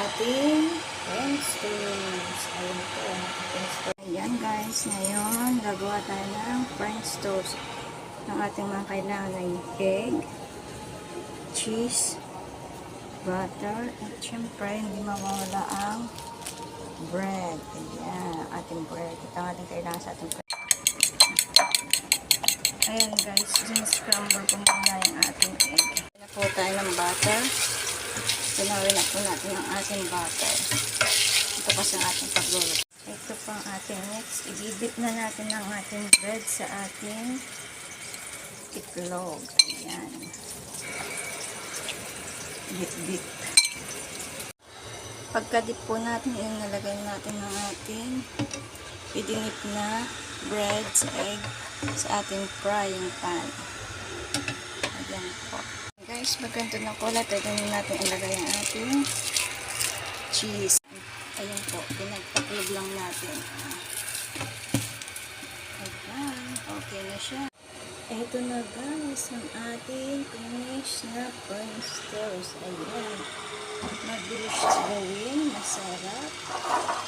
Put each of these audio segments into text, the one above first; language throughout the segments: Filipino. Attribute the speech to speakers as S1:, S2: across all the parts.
S1: ating French toast. Ayan po ang ating French toast. Ayan guys, ngayon gagawa tayo ng French toast. Ang ating mga kailangan ay egg, cheese, butter, at syempre hindi mawawala ang bread. Ayan, ating bread. Ito ang ating kailangan sa ating bread. Ayan guys, scramble po muna yung ating egg. Na po tayo ng butter. Tunawin na po natin ang ating butter. Ito kasi ang ating pagluluto. Ito po ang ating next. Ibibit na natin ang ating bread sa ating itlog. Ayan. Bit-bit. Pagka-dip po natin, yung nalagay natin ang ating idinip na bread sa egg sa ating frying pan. Ayan po. Guys, pag ganito na kulay, pwede natin ilagay ang ating cheese. Ayan po, pinagpaklog lang natin. Ayan, okay na siya. Ito na guys, ang ating finish na French toast. Ayan. Mabilis gawin, masarap,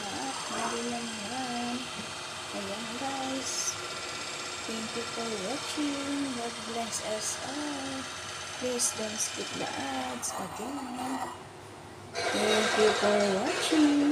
S1: at malinamnan. Ayan guys. Thank you for watching. God bless us all. Please don't skip the ads again. Thank you for watching.